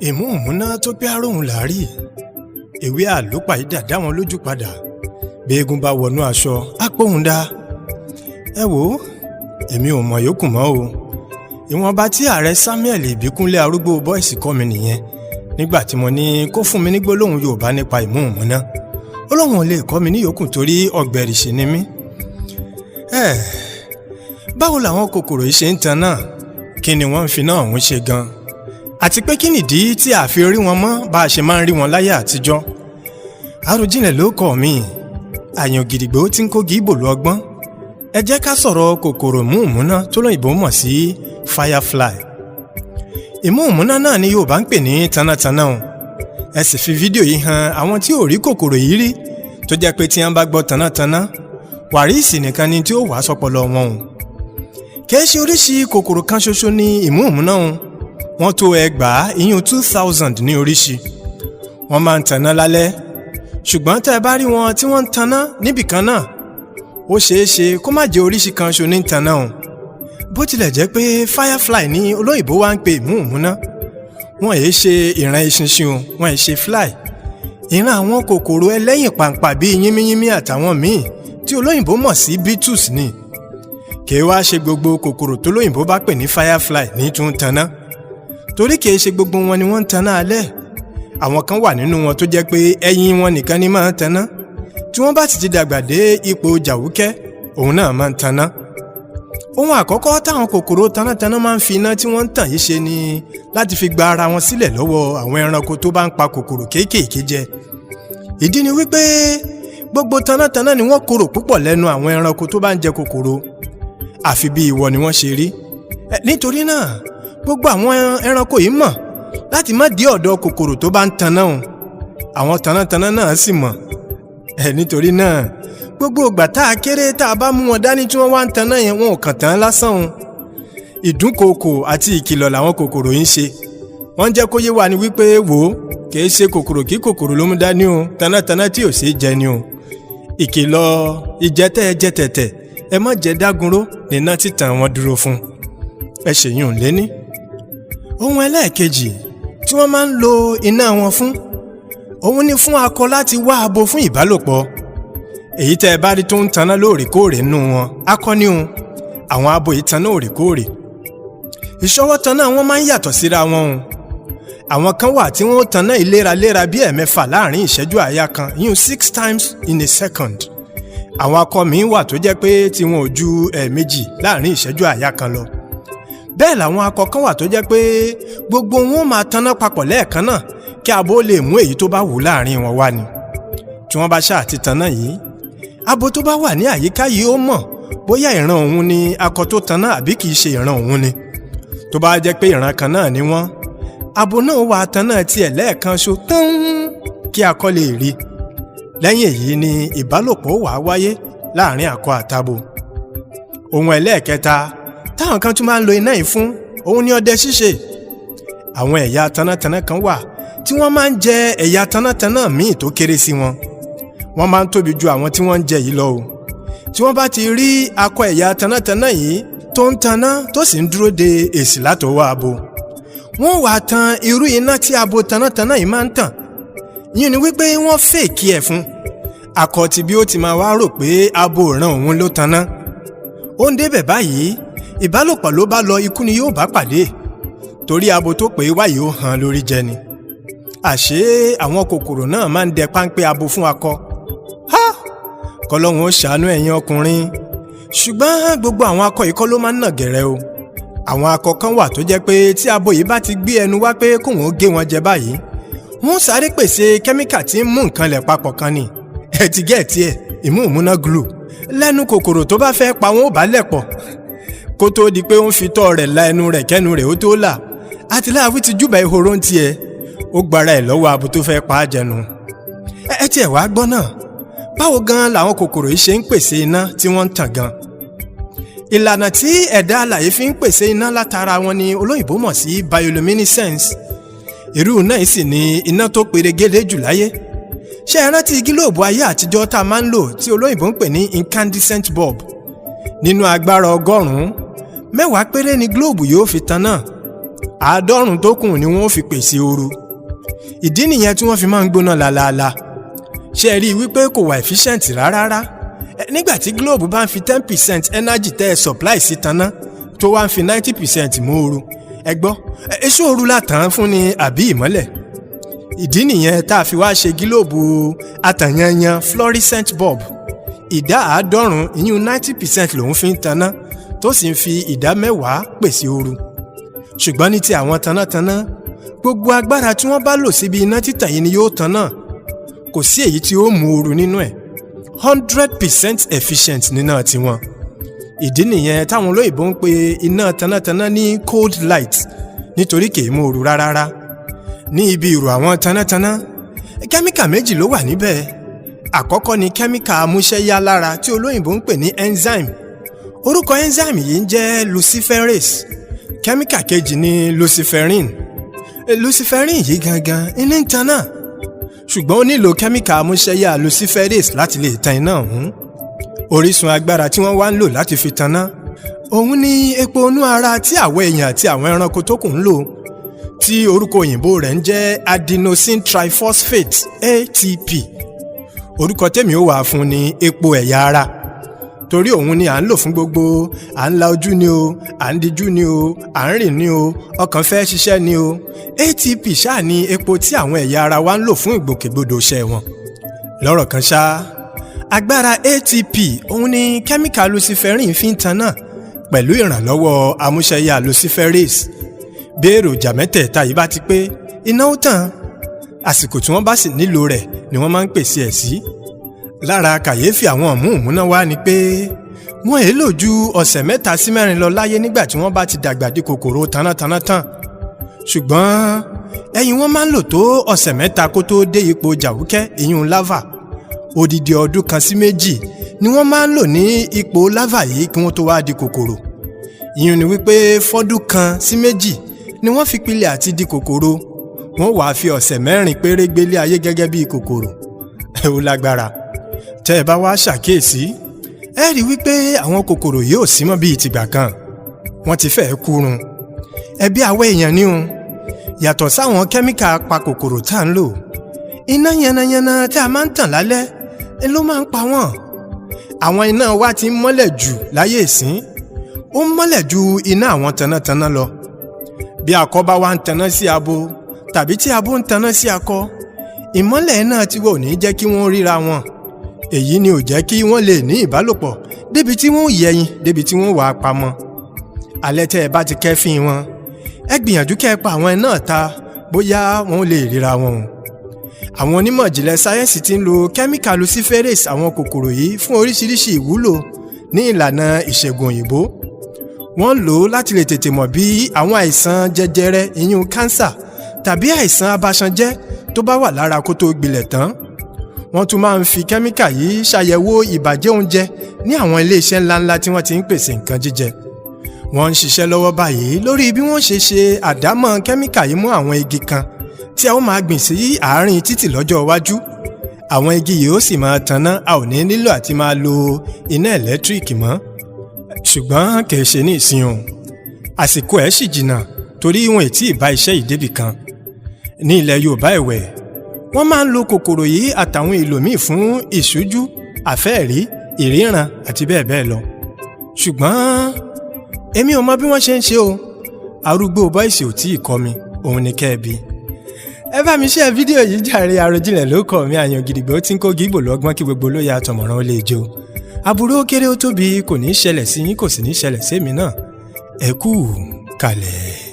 Ìmúùmúná tó pé aróhùn láàrí ìwé àlùpàídà dá wọn lójú padà bí eégún bá wọnú aṣọ àpòhùn dá. Ẹ wò ó, èmi ò mọ̀ yòókù mọ́ o. Ìwọ̀nba tí ààrẹ Samuel Ìbíkúnlé arúgbó bọ́ìsì kọ́ mi nìyẹn nígbà tí mo ní kó fún mi ní gbólóhùn Yorùbá nípa ìmúùmúná. Ó lóun ò lè kọ́ mi ní yòókù torí ọ̀gbẹ̀rìṣì ni mí. Báwo làwọn kòkòrò yìí ṣe ń tan náà? Kí ni wọ́n ń fi náà ọ̀hún ṣe gan? Àti pé kí nìdí tí a fi rí wọn mọ́ bá a ṣe máa ń rí wọn láyé àtijọ́? Àròjinlẹ̀ ló kọ́ mi, àyàn gidigbo tí ń kógi ìbòlú ọgbọ́n. Ẹ jẹ́ ká sọ̀rọ̀ kòkòrò ìmúùmúná tó lóyìnbó mọ̀ sí Firefly. Ìmúùmúná náà ni Yorùbá ń pè ní tanátaná o. Ẹ sì fi fídíò yìí hàn àwọn tí ò rí kòkòrò yìí rí tó jẹ́ pé tí wọ́n bá gbọ́ tanátaná, wàríìsì nìkan ni tí ó wà sọpọlọ wọn o. Kìí ṣe oríṣi kòkòrò kan ṣoṣo ní ìmúùmúná o. Wọ́n tó 2000 ní oríṣi. Wọ́n máa ń taná lálẹ́. Ṣùgbọ́n tẹ́ ẹ bá rí wọn tí wọ́n ń taná níbìkan náà, ó ṣeé ṣe kó má jẹ́ oríṣi kan ṣo ní taná o. Bó tilẹ̀ jẹ́ pé Firefly ní olóyìnbó wá ń pe ìmúùmúná. Wọ́n èé ṣe ìran eṣinṣin o, wọ́n èé ṣe fly. Ìran àwọn kòkòrò ẹlẹ́yìn pàǹpà bíi yínmíyínmí àtàwọn míì tí olóyìnbó mọ̀ sí beetles ni. Kìí wá ṣe gbogbo kòkòrò tó lóyìnbó bá pè ní Firefly ní tún taná. Torí kìí ṣe gbogbo wọn ni wọ́n ń taná alẹ́. Àwọn kan wà nínú wọn tó jẹ́ pé ẹyin wọn nìkan ni máa ń taná. Tí wọ́n bá ti dàgbà dé ipò jàwúkẹ́, òun náà máa ń taná. Ohun àkọ́kọ́ táwọn kòkòrò tanátaná máa ń fi iná tí wọ́n ń tàn yìí ṣe ni láti fi gba ara wọn sílẹ̀ lọ́wọ́ àwọn ẹranko tó bá ń pa kòkòrò kéékèèké jẹ. Ìdí ni wípé gbogbo tanátaná ni wọ́n korò púpọ̀ lẹ́nu àwọn ẹranko tó bá ń jẹ kòkòrò. Àfi bí ìwọ ni wọ́n ṣe rí. Nítorí náà, gbogbo àwọn ẹranko yìí mọ̀ láti má dé ọ̀dọ̀ kòkòrò tó bá ń taná o. Àwọn tanátaná náà sì mọ̀. Nítorí náà, gbogbo ìgbà tá a kéré tá a bá mú wọn dání tí wọ́n wá ń taná yẹn, wọn ò kàn tán lásán o. Ìdúnkookò àti ìkìlọ̀ làwọn kòkòrò yìí ń ṣe. Wọ́n jẹ́ kó yé wa ni wípé wò ó, kìí ṣe kòkòrò kí kòkòrò ló mú dání o, tanátaná tí ò ṣe é jẹ ni o. Ìkìlọ̀ ìjẹtẹ́ ẹ jẹ tẹ̀tẹ̀, ẹ má jẹ dágunró níná títàn wọn dúró fún. Ẹ ṣèyún ò léní. Ohun ẹlẹ́ẹ̀kejì tí wọ́n máa ń lo iná wọn fún, òun ni fún akọ láti wá abo fún ìbálòpọ̀. Èyí tẹ́ ẹ bá rí tó ń taná lóòrèkóòrè nínú wọn, akọ ni o. Àwọn abo yìí taná lóòrèkóòrè. Ìṣọwọ́ taná wọn máa ń yàtọ̀ síra wọn o. Àwọn kan wà tí wọ́n taná ìléraléra bí 6 láàrin ìṣẹ́jú àáyá kan, 6 times in a second. Àwọn akọ míì wà tó jẹ́ pé tí wọn ò ju 2 láàrin ìṣẹ́jú àáyá kan lọ. Bẹ́ẹ̀ làwọn akọ kan wà tó jẹ́ pé gbogbo wọn máa taná papọ̀ lẹ́ẹ̀kan náà kí abo lè mú èyí tó bá wù láàrin wọn wá ni. Tí wọ́n bá ṣáà ti taná yìí, abo tó bá wà ní àyíká yìí ó mọ̀ bóyá ìran òun ni akọ tó taná àbí kìí ṣe ìran òun ni. Tó bá jẹ́ pé ìran kan náà ni wọ́n, abo náà wà taná tiẹ̀ lẹ́ẹ̀kan ṣo tán kí akọ lè rí. Lẹ́yìn èyí ni ìbálòpọ̀ wà wáyé láàrin akọ àtabo. Ohun ẹlẹ́ẹ̀kẹta táwọn kan tún máa ń lo iná yìí fún, òun ni ọdẹ ṣíṣe. Àwọn ẹ̀yà tanátaná kan wà tí wọ́n máa ń jẹ ẹ̀yà tanátaná míì tó kéré sí wọn. Wọ́n máa ń tóbi ju àwọn tí wọ́n ń jẹ yìí lọ o. Tí wọ́n bá ti rí akọ ẹ̀yà tanátaná yìí tó ń taná tó sì ń dúró de èsì látọwọ́ abo, wọ́n wá tan irú iná tí abo tanátaná yìí máa ń tàn. Yìí ni wípé wọ́n fèkì ẹ̀ fún. Akọ tí bí ó ti máa wá rò pé abo ìran òun ló taná. Ó ń débẹ̀ báyìí, ìbálòpọ̀ ló bá lọ, ikú ni yóò bá pàdé. Torí abo tó pè wáyé ó hàn lórí jẹ ni. Àṣé àwọn kòkòrò náà máa ń dẹ páńpẹ́ abo fún akọ. Kọ́lọ́hun ó ṣàánú ẹ̀yin ọkùnrin. Ṣùgbọ́n gbogbo àwọn akọ yìí kọ́ ló máa ń nà gẹ̀rẹ́ o. Àwọn akọ kan wà tó jẹ́ pé tí abo yìí bá ti gbé ẹnu wá pé kóun ó gé wọn jẹ báyìí, wọ́n sáré pèsè kẹ́míkà tí ń mú nǹkan lẹ̀ papọ̀ kan ni. Ẹ ti gẹ̀ẹ́tì ẹ̀, ìmúùmúná glue. Lẹ́nu kòkòrò tó bá fẹ́ pa wọn ó bá lẹ̀ pọ̀. Kó tó di pé ó ń fi tọ́ rẹ̀ la ẹnu rẹ̀ kẹ́nu rẹ̀ ó tó là. Àtìláàfí ti júbà ehoro ń tiẹ̀. Ó gbára ẹ̀ lọ́wọ́ abo tó fẹ́ pa á jẹnu. Ẹ tiẹ̀ wá gbọ́ náà. Báwo gan làwọn kòkòrò yìí ṣe ń pèsè iná tí wọ́n ń tàn gan? Ìlànà tí ẹ̀dá alààyè fi ń pèsè iná látara wọn ni olóyìnbó mọ̀ sí bioluminescence. Irú náà yìí sì ni iná tó perégedé jù láyé. Ṣé ẹ rántí gílóòbù ayé àtijọ́ tá a máa ń lò tí olóyìnbó ń pè ní incandescent bulb? Nínú agbára 100, 10 péré ni gílóòbù yóò fi tanná, 90 tó kù ni wọ́n fi pèsè ooru. ìdí nìyẹn tí wọ́n fi máa ń gbóná lálaalá. ṣé ẹ rí i wípé kò wà efficient rárá. nígbà tí gílóòbù bá ń fi 10% energy tẹ́ ẹ supply sí tanná tó wá ń fi 90% mú ooru, ẹ gbọ́ èso ooru látàn fún ni àbí ìmọ́lẹ̀? ìdí nìyẹn tá a fi wá ṣe gílóòbù àtànyanyan fluorescent bulb. ìdá 90 ìyún 90% lòun fi ń tanná tó sì ń fi ìdá 10 pèsè ooru. ṣùgbọ́n ní ti àwọn tanátaná, gbogbo agbára tí wọ́n bá lò síbi iná títàn yìí ni yóò tanná. kò sí èyí tí ó mú ooru nínú ẹ̀. 100% efficient níná tiwọn. ìdí nìyẹn táwọn olóyìnbó ń pe iná tanátaná ní cold light, nítorí kì í mú ooru rárá. ní ibi ìrù àwọn tanátaná, kẹ́míkà méjì ló wà níbẹ̀. àkọ́kọ́ ni kẹ́míkà amúṣẹ́yá lára tí olóyìnbó ń pè ní enzyme. orúkọ enzyme yìí ń jẹ́ luciferase. kẹ́míkà kejì ni luciferin. luciferin yìí gangan iná ń tanná, ṣùgbọ́n ó nílò kẹ́míkà amúṣẹ́yá luciferase láti lè tan iná ọ̀hún. orísun agbára tí wọ́n wá ń lò láti fi tanná, òun ni epo inú ara tí àwọn èèyàn àti àwọn ẹranko tó kù ń lò, tí orúkọ òyìnbó rẹ̀ ń jẹ́ adenosine triphosphate ATP. orúkọ tèmi ó wà fún ni epo ẹ̀yà ara, torí òun ni à ń lò fún gbogbo à ń la ojú ni o, à ń dijú ni o, à ń rìn ni o, ọkàn fẹ́ ṣiṣẹ́ ni o. ATP ṣáà ni epo tí àwọn ẹ̀yà ara wa ń lò fún ìgbòkègbodò iṣẹ́ wọn. lọ́rọ̀ kan ṣá, agbára ATP òun ni kẹ́míkà luciferin fi ń tanná pẹ̀lú ìrànlọ́wọ́ amúṣẹ́yá luciferase. bí èròjà mẹ́tẹ̀ẹ̀ta yìí bá ti pé, iná ó tàn. àsìkò tí wọ́n bá sì nílò rẹ̀ ni wọ́n máa ń pèsè ẹ̀ sí. lára kàyéfì àwọn ìmúùmúná wá ni pé wọ́n èé lò ju ọ̀sẹ̀ 3 sí 4 lọ láyé nígbà tí wọ́n bá ti dàgbà di kòkòrò tanátaná tán. ṣùgbọ́n ẹ̀yìn wọn máa ń lò tó ọ̀sẹ̀ 3 kó tó dé ipò jàwúkẹ́, ìyún lava. odidi ọdún 1 sí 2 ni wọ́n máa ń lò ní ipò lava yìí kí wọ́n tó wá di kòkòrò. ìyún ni wípé fọ́dún 1 sí 2 ni wọ́n fi pilẹ̀ àti di kòkòrò. wọ́n wàá fi ọ̀sẹ̀ 4 péré gbélé ayé gẹ́gẹ́ bí kòkòrò. ó lágbára. tẹ́ ẹ bá wá ṣàkíyèsí, ẹ rí wípé àwọn kòkòrò yóò sí mọ́ bíi tìgbà kan. wọ́n ti fẹ́ẹ́ kúrun. ẹbí àwọ̀ èèyàn ni o. yàtọ̀ sáwọn kẹ́míkà pa kòkòrò tá à ń lò, iná yànnàyànnà tí a máa ń tàn lálẹ́ ló máa ń pa wọ́n. àwọn iná wa ti ń mọ́lẹ̀ jù láyé ìsín. ó ń mọ́lẹ̀ ju iná àwọn tanátaná lọ. bí akọ bá wá ń taná sí abo, tàbí tí abo ń taná sí akọ, ìmọ́lẹ̀ náà ti wò ní jẹ́ kí wọ́n ríra wọn. èyí ni ò jẹ́ kí wọ́n lè ní ìbálòpọ̀ débi tí wọ́n yẹyin, débi tí wọ́n wà á pamọ́. alẹ́ tẹ́ ẹ bá ti kẹ́fín wọn, ẹ gbìyànjú kẹ́ ẹ pa àwọn náà ta, bóyá wọ́n lè ríra wọn. àwọn onímọ̀ ìjìnlẹ̀ sáyẹ́ǹsì ti ń lo kẹ́míkà luciferase àwọn kòkòrò yìí fún oríṣiríṣi ìwúlò ní ìlànà ìṣègùn òyìnbó. wọ́n lò ó láti lè tètè mọ̀ bí àwọn àìsàn jẹjẹrẹ, ìyún cancer, tàbí àìsàn abáṣanjẹ́ tó bá wà lára kó tó gbilẹ̀ tán. wọ́n tún máa ń fi kẹ́míkà yìí ṣàyẹ̀wò ìbàjẹ́ oúnjẹ ní àwọn iléeṣẹ́ ńláńlá tí wọ́n ti ń pèsè nǹkan jíjẹ. wọ́n ń ṣiṣẹ́ lọ́wọ́ báyìí lórí bí wọ́n ṣe àdámọ̀ kẹ́míkà yìí mọ́ àwọn igi kan tí a ó máa gbìn sí àárín títì lọ́jọ́ iwájú. àwọn igi yìí ó sì máa tanná, a ò ní nílò àti máa lo iná ẹ̀lẹ́tíríkì mọ́. ṣùgbọ́n kì í ṣe ní ìsìn o. àsìkò ẹ̀ sì jìnnà, torí wọn ètí ìbá iṣẹ́ ìdébì kan. ní ilẹ̀ Yorùbá ẹ̀wẹ̀, wọ́n máa ń lo kòkòrò yìí àtàwọn èlò míì fún ìṣújú, àfẹ́ẹ̀rí, ìríran àti bẹ́ẹ̀ bẹ́ẹ̀ lọ. ṣùgbọ́n èmi ò mọ bí wọ́n ṣe ń ṣe o. arúgbó bọ́ìsì ò tí ì kọ́ mi, òun ni kẹ́ẹ̀bi. ẹ bá mi ṣe fídíò yìí jàre. Àròjinlẹ̀ ló kọ́ mi, àyàn gidigbo tí ń kó gígbò lọ́gbọ́n kí gbogbo lóye àtọ̀mọ̀ràn ó lè jó. aburú ó kéré ó tóbi, kò ní í ṣẹlẹ̀ sí yín, kò sì ní í ṣẹlẹ̀ sí èmi náà. ẹ kú kalẹ̀.